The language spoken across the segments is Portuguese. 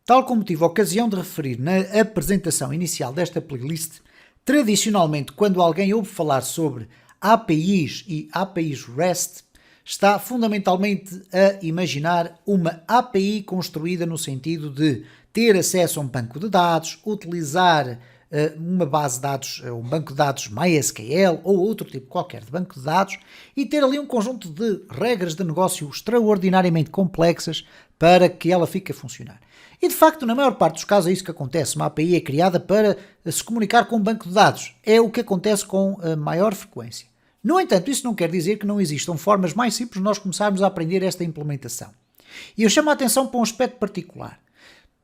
Tal como tive a ocasião de referir na apresentação inicial desta playlist, tradicionalmente quando alguém ouve falar sobre APIs e APIs REST, está fundamentalmente a imaginar uma API construída no sentido de ter acesso a um banco de dados, utilizar uma base de dados, um banco de dados MySQL ou outro tipo qualquer de banco de dados e ter ali um conjunto de regras de negócio extraordinariamente complexas para que ela fique a funcionar. E de facto, na maior parte dos casos é isso que acontece. Uma API é criada para se comunicar com um banco de dados. É o que acontece com a maior frequência. No entanto, isso não quer dizer que não existam formas mais simples de nós começarmos a aprender esta implementação. E eu chamo a atenção para um aspecto particular.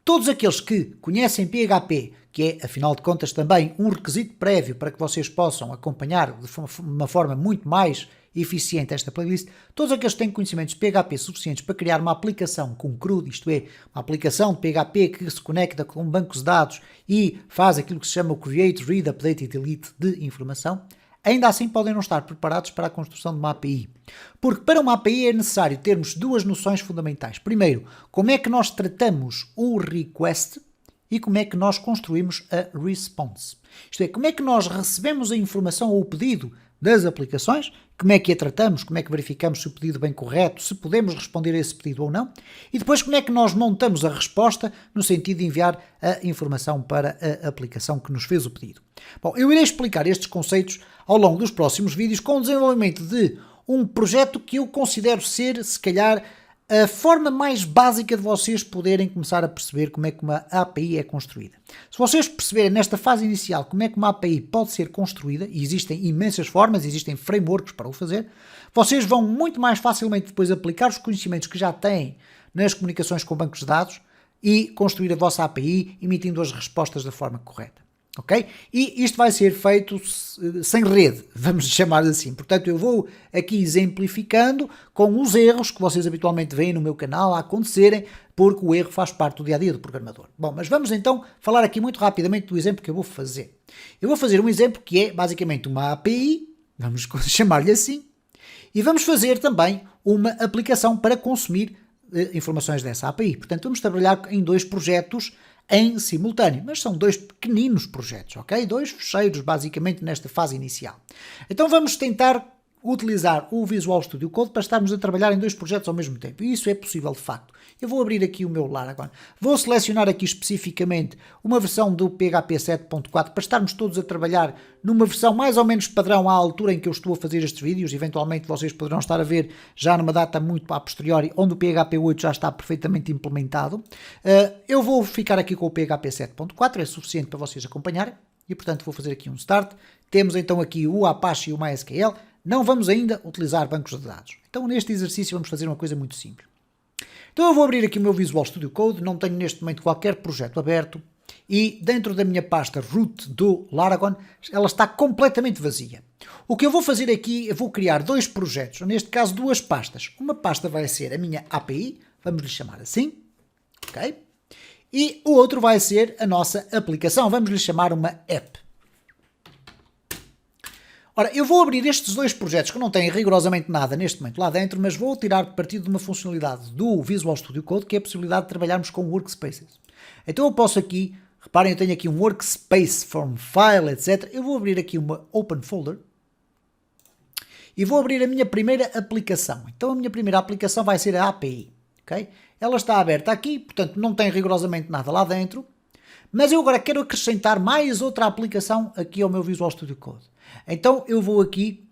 Todos aqueles que conhecem PHP, que é, afinal de contas, também um requisito prévio para que vocês possam acompanhar de uma forma muito mais eficiente esta playlist, todos aqueles que têm conhecimentos de PHP suficientes para criar uma aplicação com CRUD, isto é, uma aplicação de PHP que se conecta com bancos de dados e faz aquilo que se chama o Create, Read, Update e Delete de informação, ainda assim podem não estar preparados para a construção de uma API. Porque para uma API é necessário termos duas noções fundamentais. Primeiro, como é que nós tratamos o request e como é que nós construímos a response. Isto é, como é que nós recebemos a informação ou o pedido das aplicações, como é que a tratamos, como é que verificamos se o pedido é bem correto, se podemos responder a esse pedido ou não, e depois como é que nós montamos a resposta no sentido de enviar a informação para a aplicação que nos fez o pedido. Bom, eu irei explicar estes conceitos ao longo dos próximos vídeos com o desenvolvimento de um projeto que eu considero ser, se calhar, a forma mais básica de vocês poderem começar a perceber como é que uma API é construída. Se vocês perceberem nesta fase inicial como é que uma API pode ser construída, e existem imensas formas, existem frameworks para o fazer, vocês vão muito mais facilmente depois aplicar os conhecimentos que já têm nas comunicações com bancos de dados e construir a vossa API emitindo as respostas da forma correta. Ok? E isto vai ser feito sem rede, vamos chamar assim. Portanto, eu vou aqui exemplificando com os erros que vocês habitualmente veem no meu canal a acontecerem, porque o erro faz parte do dia-a-dia do programador. Bom, mas vamos então falar aqui muito rapidamente do exemplo que eu vou fazer. Eu vou fazer um exemplo que é basicamente uma API, vamos chamar-lhe assim, e vamos fazer também uma aplicação para consumir informações dessa API. Portanto, vamos trabalhar em dois projetos em simultâneo, mas são dois pequeninos projetos, ok? Dois fecheiros, basicamente, nesta fase inicial. Então vamos tentar utilizar o Visual Studio Code para estarmos a trabalhar em dois projetos ao mesmo tempo. E isso é possível de facto. Eu vou abrir aqui o meu lar agora. Vou selecionar aqui especificamente uma versão do PHP 7.4 para estarmos todos a trabalhar numa versão mais ou menos padrão à altura em que eu estou a fazer estes vídeos. Eventualmente vocês poderão estar a ver já numa data muito a posteriori, onde o PHP 8 já está perfeitamente implementado. Eu vou ficar aqui com o PHP 7.4, é suficiente para vocês acompanharem. E portanto vou fazer aqui um start. Temos então aqui o Apache e o MySQL. Não vamos ainda utilizar bancos de dados. Então neste exercício vamos fazer uma coisa muito simples. Então eu vou abrir aqui o meu Visual Studio Code, não tenho neste momento qualquer projeto aberto e dentro da minha pasta root do Laragon ela está completamente vazia. O que eu vou fazer aqui, eu vou criar dois projetos, neste caso duas pastas. Uma pasta vai ser a minha API, vamos lhe chamar assim, ok? E o outro vai ser a nossa aplicação, vamos lhe chamar uma app. Ora, eu vou abrir estes dois projetos que não têm rigorosamente nada neste momento lá dentro, mas vou tirar partido de uma funcionalidade do Visual Studio Code, que é a possibilidade de trabalharmos com workspaces. Então eu posso aqui, reparem, eu tenho aqui um workspace from file, etc. Eu vou abrir aqui uma open folder e vou abrir a minha primeira aplicação. Então a minha primeira aplicação vai ser a API, ok? Ela está aberta aqui, portanto não tem rigorosamente nada lá dentro, mas eu agora quero acrescentar mais outra aplicação aqui ao meu Visual Studio Code. Então eu vou aqui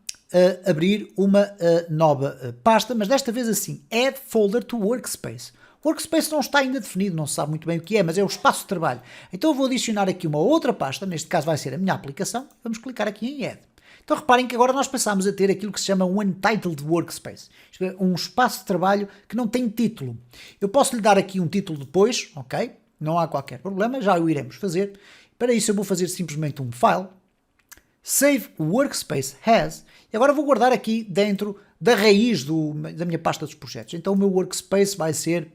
abrir uma nova pasta, mas desta vez assim, Add Folder to Workspace. Workspace não está ainda definido, não se sabe muito bem o que é, mas é o espaço de trabalho. Então eu vou adicionar aqui uma outra pasta, neste caso vai ser a minha aplicação, vamos clicar aqui em Add. Então reparem que agora nós passamos a ter aquilo que se chama um Untitled Workspace, isto é, um espaço de trabalho que não tem título. Eu posso lhe dar aqui um título depois, ok? Não há qualquer problema, já o iremos fazer. Para isso eu vou fazer simplesmente um file, Save Workspace As, e agora vou guardar aqui dentro da raiz da minha pasta dos projetos. Então o meu workspace vai ser,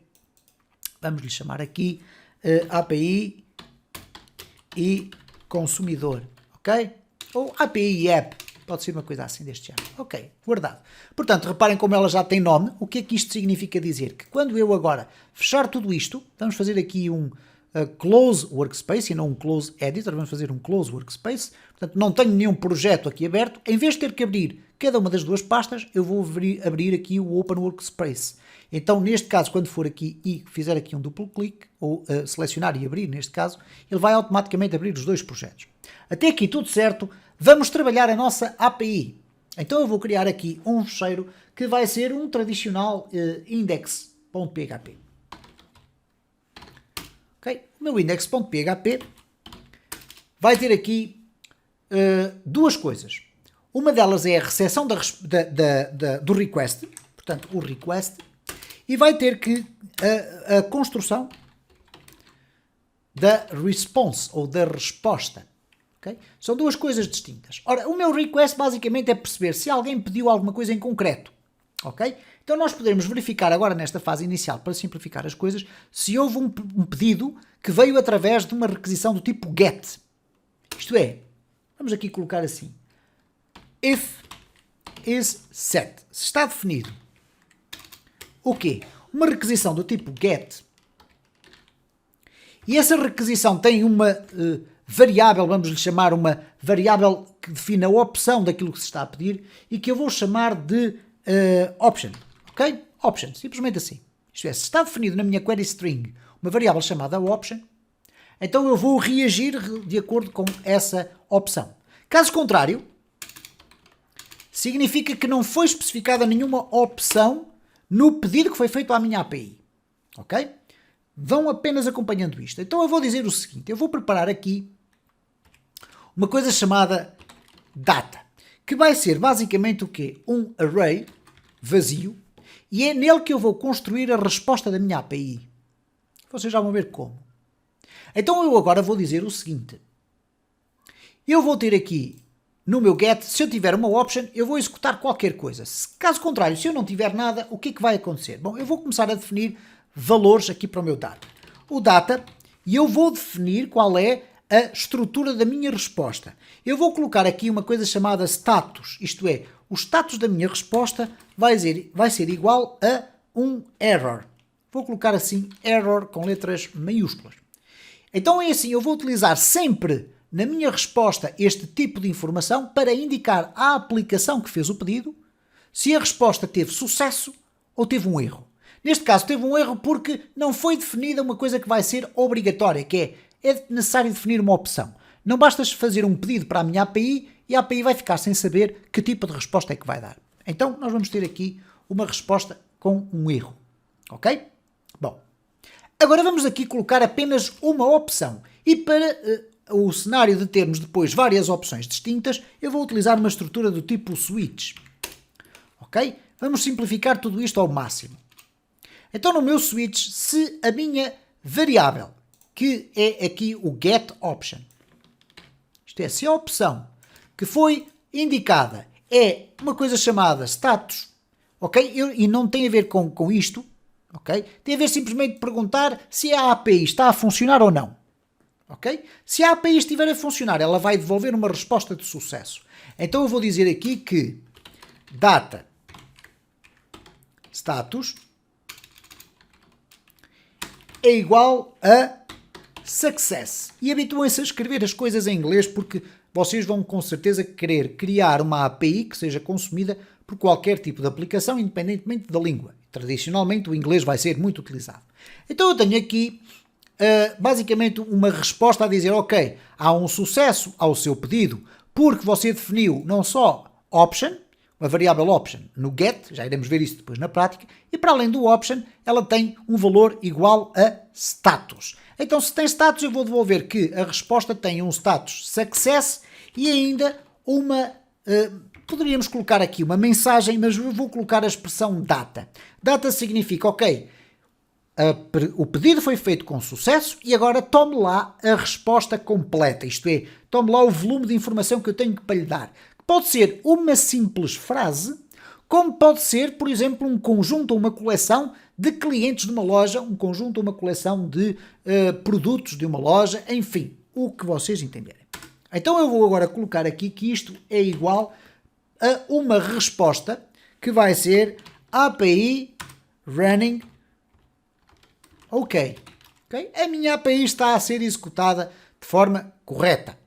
vamos lhe chamar aqui, API e consumidor, ok? Ou API e app, Pode ser uma coisa assim deste género. Ok, guardado. Portanto, reparem como ela já tem nome. O que é que isto significa dizer? Que quando eu agora fechar tudo isto, vamos fazer aqui um close workspace e não um close editor, vamos fazer um close workspace. Portanto, não tenho nenhum projeto aqui aberto. Em vez de ter que abrir cada uma das duas pastas, eu vou abrir aqui o Open Workspace. Então, neste caso, quando for aqui e fizer aqui um duplo clique, ou selecionar e abrir, neste caso, ele vai automaticamente abrir os dois projetos. Até aqui tudo certo, vamos trabalhar a nossa API. Então eu vou criar aqui um fecheiro que vai ser um tradicional index.php. Okay? O meu index.php vai ter aqui duas coisas. Uma delas é a recepção do request, portanto o request, e vai ter que a construção da response, ou da resposta. Okay? São duas coisas distintas. Ora, o meu request basicamente é perceber se alguém pediu alguma coisa em concreto. Ok? Então nós podemos verificar agora nesta fase inicial, para simplificar as coisas, se houve um pedido que veio através de uma requisição do tipo GET. Isto é, vamos aqui colocar assim, if is set. Se está definido o quê? Uma requisição do tipo GET, e essa requisição tem uma variável, vamos lhe chamar uma variável que define a opção daquilo que se está a pedir e que eu vou chamar de option, ok? Option, simplesmente assim. Isto é, se está definido na minha query string uma variável chamada option, então eu vou reagir de acordo com essa opção. Caso contrário, significa que não foi especificada nenhuma opção no pedido que foi feito à minha API, ok? Vão apenas acompanhando isto. Então eu vou dizer o seguinte, eu vou preparar aqui uma coisa chamada data, que vai ser basicamente o quê? Um array vazio, e é nele que eu vou construir a resposta da minha API. Vocês já vão ver como. Então eu agora vou dizer o seguinte, eu vou ter aqui no meu get, se eu tiver uma option, eu vou executar qualquer coisa. Caso contrário, se eu não tiver nada, o que é que vai acontecer? Bom, eu vou começar a definir valores aqui para o meu data. O data, e eu vou definir qual é a estrutura da minha resposta. Eu vou colocar aqui uma coisa chamada status, isto é, o status da minha resposta vai ser igual a um error. Vou colocar assim, error com letras maiúsculas. Então é assim, eu vou utilizar sempre na minha resposta este tipo de informação para indicar à aplicação que fez o pedido se a resposta teve sucesso ou teve um erro. Neste caso teve um erro porque não foi definida uma coisa que vai ser obrigatória, que é necessário definir uma opção. Não basta fazer um pedido para a minha API e a API vai ficar sem saber que tipo de resposta é que vai dar. Então nós vamos ter aqui uma resposta com um erro. Ok? Bom, agora vamos aqui colocar apenas uma opção. E para o cenário de termos depois várias opções distintas, eu vou utilizar uma estrutura do tipo switch. Ok? Vamos simplificar tudo isto ao máximo. Então no meu switch, se a minha variável, que é aqui o getOption, isto é, se a opção que foi indicada é uma coisa chamada status, ok? E não tem a ver com isto, ok? Tem a ver simplesmente perguntar se a API está a funcionar ou não, ok? Se a API estiver a funcionar, ela vai devolver uma resposta de sucesso. Então eu vou dizer aqui que data status é igual a success. E habituem-se a escrever as coisas em inglês porque vocês vão com certeza querer criar uma API que seja consumida por qualquer tipo de aplicação, independentemente da língua. Tradicionalmente o inglês vai ser muito utilizado. Então eu tenho aqui basicamente uma resposta a dizer, ok, há um sucesso ao seu pedido porque você definiu não só option, uma variável option no get, já iremos ver isso depois na prática, e para além do option, ela tem um valor igual a status. Então, se tem status, eu vou devolver que a resposta tem um status success e ainda uma, poderíamos colocar aqui uma mensagem, mas eu vou colocar a expressão data. Data significa, ok, o pedido foi feito com sucesso e agora tome lá a resposta completa, isto é, tome lá o volume de informação que eu tenho para lhe dar. Pode ser uma simples frase, como pode ser, por exemplo, um conjunto ou uma coleção de clientes de uma loja, um conjunto ou uma coleção de produtos de uma loja, enfim, o que vocês entenderem. Então eu vou agora colocar aqui que isto é igual a uma resposta que vai ser API running OK. A minha API está a ser executada de forma correta.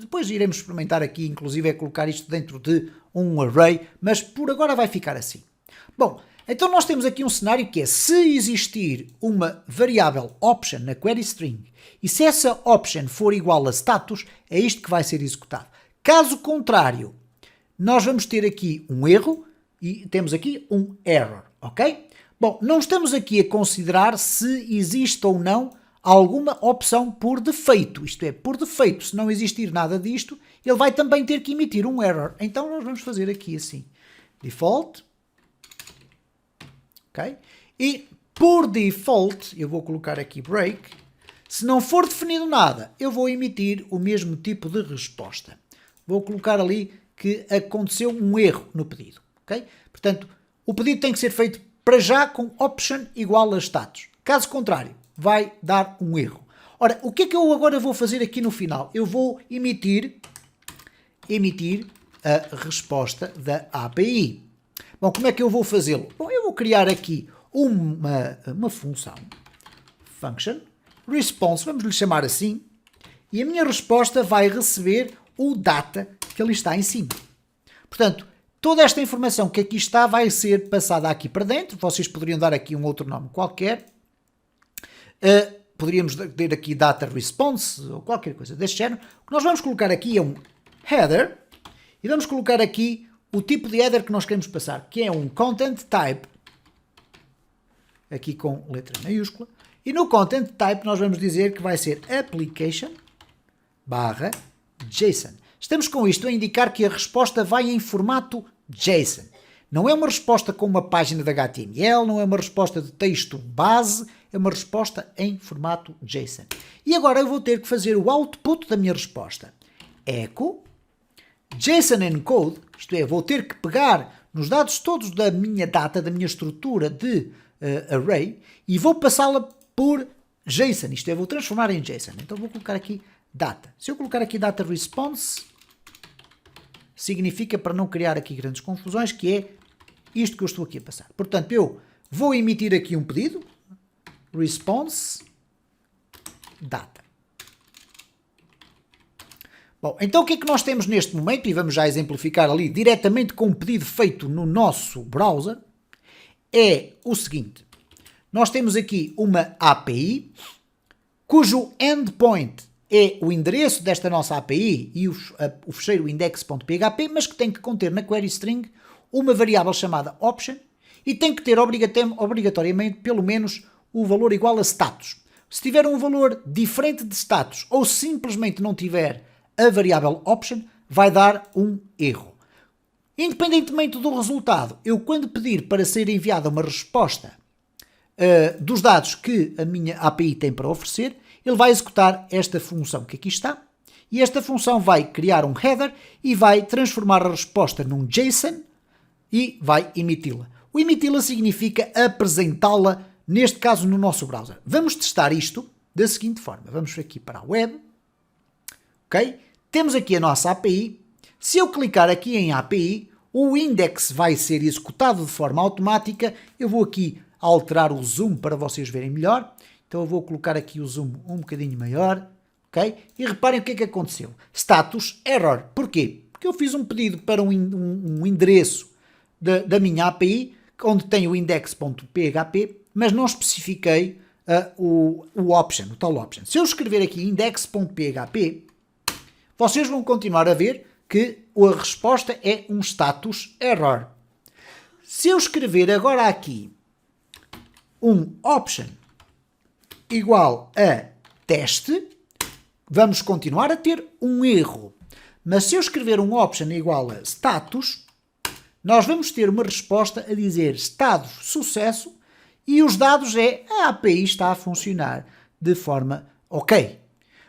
Depois iremos experimentar aqui, inclusive, colocar isto dentro de um array, mas por agora vai ficar assim. Bom, então nós temos aqui um cenário que é, se existir uma variável option na query string e se essa option for igual a status, é isto que vai ser executado. Caso contrário, nós vamos ter aqui um erro e temos aqui um error, ok? Bom, não estamos aqui a considerar se existe ou não alguma opção por defeito, isto é, por defeito, se não existir nada disto, ele vai também ter que emitir um error. Então nós vamos fazer aqui assim, default, ok? E por default, eu vou colocar aqui break, se não for definido nada, eu vou emitir o mesmo tipo de resposta. Vou colocar ali que aconteceu um erro no pedido, ok? Portanto, o pedido tem que ser feito para já com option igual a status. Caso contrário, vai dar um erro. Ora, o que é que eu agora vou fazer aqui no final? Eu vou emitir a resposta da API. Bom, como é que eu vou fazê-lo? Bom, eu vou criar aqui uma função, function, response, vamos lhe chamar assim, e a minha resposta vai receber o data que ali está em cima. Portanto, toda esta informação que aqui está vai ser passada aqui para dentro. Vocês poderiam dar aqui um outro nome qualquer. Poderíamos ter aqui data response ou qualquer coisa deste género. O que nós vamos colocar aqui é um header e vamos colocar aqui o tipo de header que nós queremos passar, que é um content type, aqui com letra maiúscula, e no content type nós vamos dizer que vai ser application /JSON. Estamos com isto a indicar que a resposta vai em formato JSON. Não é uma resposta com uma página de HTML, não é uma resposta de texto base, é uma resposta em formato JSON. E agora eu vou ter que fazer o output da minha resposta. Echo JSON encode, isto é, vou ter que pegar nos dados todos da minha data, da minha estrutura de array, e vou passá-la por JSON, isto é, vou transformar em JSON. Então vou colocar aqui data. Se eu colocar aqui data response, significa, para não criar aqui grandes confusões, que é isto que eu estou aqui a passar. Portanto, eu vou emitir aqui um pedido, response data. Bom, então o que é que nós temos neste momento, e vamos já exemplificar ali diretamente com um pedido feito no nosso browser, é o seguinte. Nós temos aqui uma API, cujo endpoint é o endereço desta nossa API e o fecheiro index.php, mas que tem que conter na query string uma variável chamada option e tem que ter obrigatoriamente pelo menos o valor igual a status. Se tiver um valor diferente de status ou simplesmente não tiver a variável option, vai dar um erro. Independentemente do resultado, eu quando pedir para ser enviada uma resposta dos dados que a minha API tem para oferecer, ele vai executar esta função que aqui está, e esta função vai criar um header e vai transformar a resposta num JSON e vai emiti-la. O emiti-la significa apresentá-la, neste caso no nosso browser. Vamos testar isto da seguinte forma. Vamos aqui para a web, ok? Temos aqui a nossa API. Se eu clicar aqui em API, o index vai ser executado de forma automática. Eu vou aqui alterar o zoom para vocês verem melhor. Então eu vou colocar aqui o zoom um bocadinho maior, ok? E reparem o que é que aconteceu. Status error. Porquê? Porque eu fiz um pedido para um endereço da minha API, onde tem o index.php, mas não especifiquei o option, o tal option. Se eu escrever aqui index.php, vocês vão continuar a ver que a resposta é um status error. Se eu escrever agora aqui um option igual a teste, vamos continuar a ter um erro. Mas se eu escrever um option igual a status, nós vamos ter uma resposta a dizer estado sucesso e os dados é a API está a funcionar de forma ok.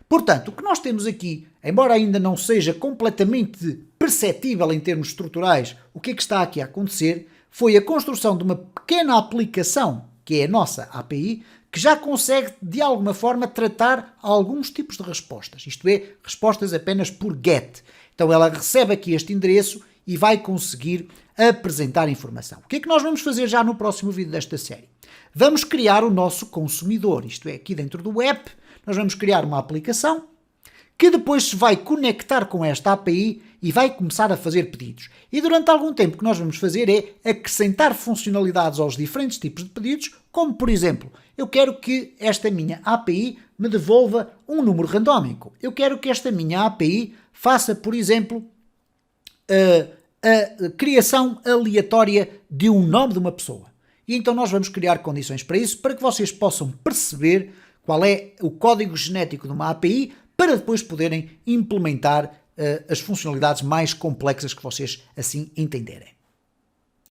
Portanto, o que nós temos aqui, embora ainda não seja completamente perceptível em termos estruturais o que é que está aqui a acontecer, foi a construção de uma pequena aplicação, que é a nossa API, que já consegue de alguma forma tratar alguns tipos de respostas, isto é, respostas apenas por GET. Então ela recebe aqui este endereço e vai conseguir apresentar informação. O que é que nós vamos fazer já no próximo vídeo desta série? Vamos criar o nosso consumidor, isto é, aqui dentro do app, nós vamos criar uma aplicação que depois se vai conectar com esta API e vai começar a fazer pedidos. E durante algum tempo o que nós vamos fazer é acrescentar funcionalidades aos diferentes tipos de pedidos, como por exemplo, eu quero que esta minha API me devolva um número randómico. Eu quero que esta minha API faça, por exemplo, a criação aleatória de um nome de uma pessoa. E então nós vamos criar condições para isso, para que vocês possam perceber qual é o código genético de uma API, para depois poderem implementar as funcionalidades mais complexas que vocês assim entenderem.